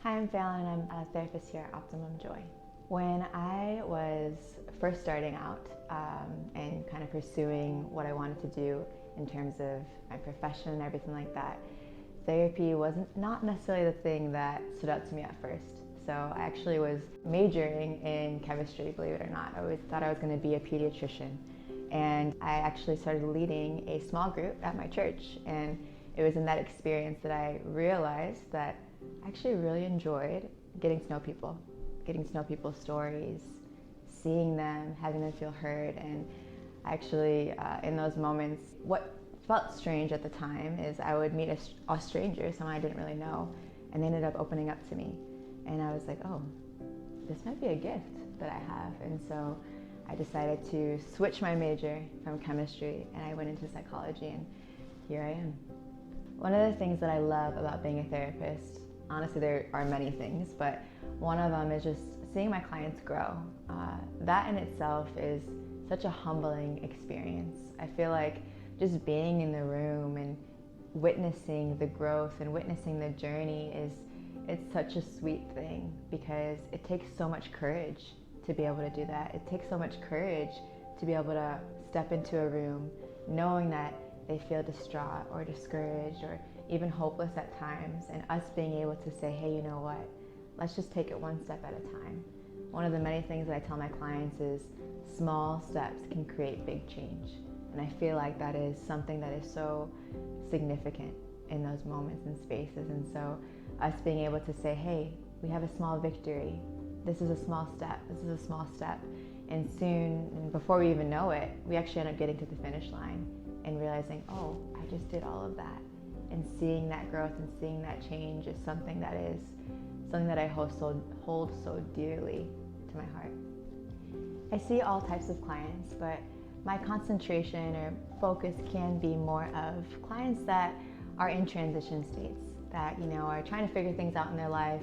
Hi, I'm Fallon. I'm a therapist here at Optimum Joy. When I was first starting out and kind of pursuing what I wanted to do in terms of my profession and everything like that, therapy was not necessarily the thing that stood out to me at first. So I actually was majoring in chemistry, believe it or not. I always thought I was going to be a pediatrician. And I actually started leading a small group at my church. And it was in that experience that I realized that I actually really enjoyed getting to know people's stories, seeing them, having them feel heard. And actually, in those moments, what felt strange at the time is I would meet a stranger, someone I didn't really know, and they ended up opening up to me. And I was like, oh, this might be a gift that I have. And so I decided to switch my major from chemistry, and I went into psychology, and here I am. One of the things that I love about being a therapist, honestly there are many things, but one of them is just seeing my clients grow. That in itself is such a humbling experience. I feel like just being in the room and witnessing the growth and witnessing the journey it's such a sweet thing, because it takes so much courage to be able to do that. It takes so much courage to be able to step into a room knowing that they feel distraught or discouraged or even hopeless at times, and us being able to say, hey, you know what, let's just take it one step at a time. One of the many things that I tell my clients is small steps can create big change. And I feel like that is something that is so significant in those moments and spaces. And so us being able to say, hey, we have a small victory. This is a small step. This is a small step. And soon, and before we even know it, we actually end up getting to the finish line and realizing, oh, I just did all of that. And seeing that growth and seeing that change is something that I hold so dearly to my heart. I see all types of clients, but my concentration or focus can be more of clients that are in transition states, that are trying to figure things out in their life.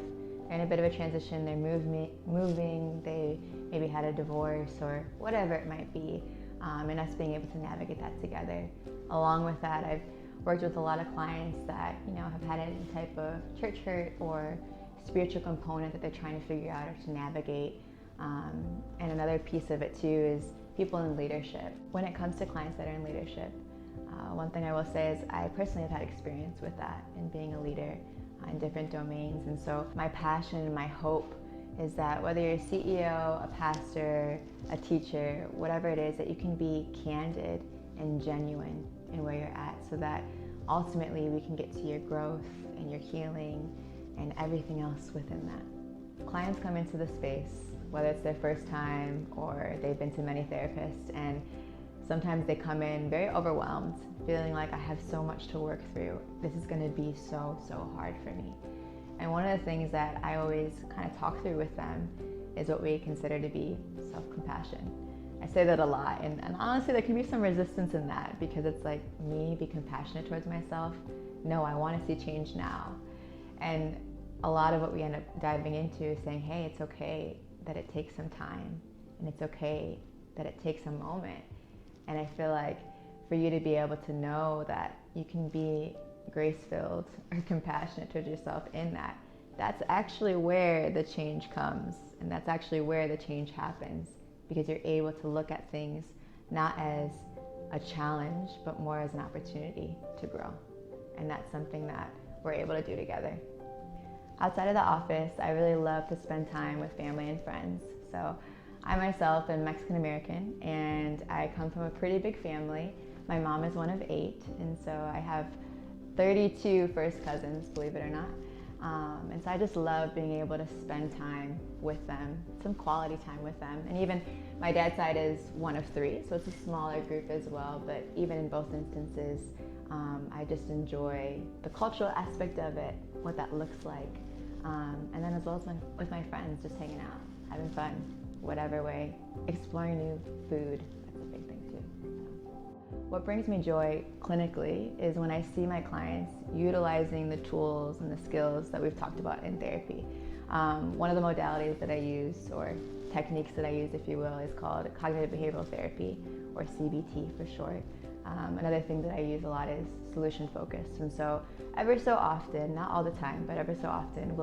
They're in a bit of a transition, they're moving, they maybe had a divorce or whatever it might be, and us being able to navigate that together. Along with that, I've worked with a lot of clients that have had any type of church hurt or spiritual component that they're trying to figure out or to navigate. And another piece of it too is people in leadership. When it comes to clients that are in leadership, one thing I will say is I personally have had experience with that in being a leader in different domains. And so my passion and my hope is that whether you're a CEO, a pastor, a teacher, whatever it is, that you can be candid and genuine in where you're at, so that ultimately we can get to your growth and your healing and everything else within that. Clients come into the space, whether it's their first time or they've been to many therapists, and sometimes they come in very overwhelmed, feeling like I have so much to work through. This is going to be so hard for me. And one of the things that I always kind of talk through with them is what we consider to be self-compassion. I say that a lot, and honestly there can be some resistance in that, because it's like, me be compassionate towards myself? No, I want to see change now. And a lot of what we end up diving into is saying, hey, it's okay that it takes some time, and it's okay that it takes a moment. And I feel like for you to be able to know that you can be grace-filled or compassionate towards yourself in that, that's actually where the change comes, and that's actually where the change happens, because you're able to look at things not as a challenge, but more as an opportunity to grow. And that's something that we're able to do together. Outside of the office, I really love to spend time with family and friends. So I myself am Mexican American, and I come from a pretty big family. My mom is one of 8, and so I have 32 first cousins, believe it or not. And so I just love being able to spend time with them, some quality time with them. And even my dad's side is one of 3, so it's a smaller group as well, but even in both instances, I just enjoy the cultural aspect of it, what that looks like. And then as well as with my friends, just hanging out, having fun, whatever way, exploring new food, that's a big thing too. What brings me joy clinically is when I see my clients utilizing the tools and the skills that we've talked about in therapy. One of the modalities that I use, or techniques that I use, if you will, is called cognitive behavioral therapy, or CBT for short. Another thing that I use a lot is solution focused. And so ever so often, not all the time, but ever so often,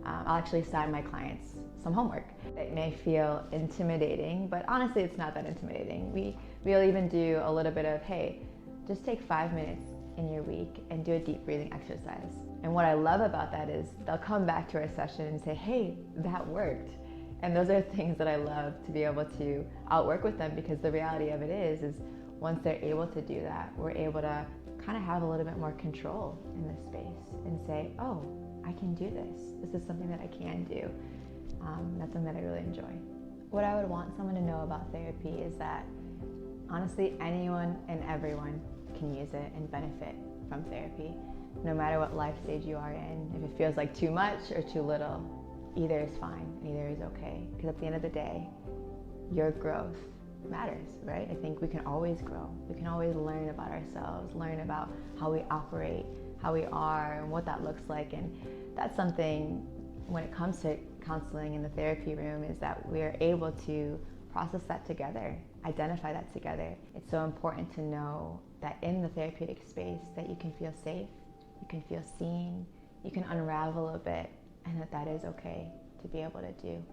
I'll actually assign my clients some homework. It may feel intimidating, but honestly, it's not that intimidating. We'll even do a little bit of, hey, just take 5 minutes in your week and do a deep breathing exercise. And what I love about that is they'll come back to our session and say, hey, that worked. And those are things that I love to be able to outwork with them, because the reality of it is once they're able to do that, we're able to kind of have a little bit more control in this space and say, oh, I can do this. This is something that I can do. That's something that I really enjoy. What I would want someone to know about therapy is that honestly, anyone and everyone can use it and benefit from therapy, no matter what life stage you are in. If it feels like too much or too little, either is fine, either is okay. Because at the end of the day, your growth matters, right? I think we can always grow. We can always learn about ourselves, learn about how we operate, how we are, and what that looks like. And that's something, when it comes to counseling in the therapy room, is that we are able to process that together, identify that together. It's so important to know that in the therapeutic space that you can feel safe, you can feel seen, you can unravel a bit, and that is okay to be able to do.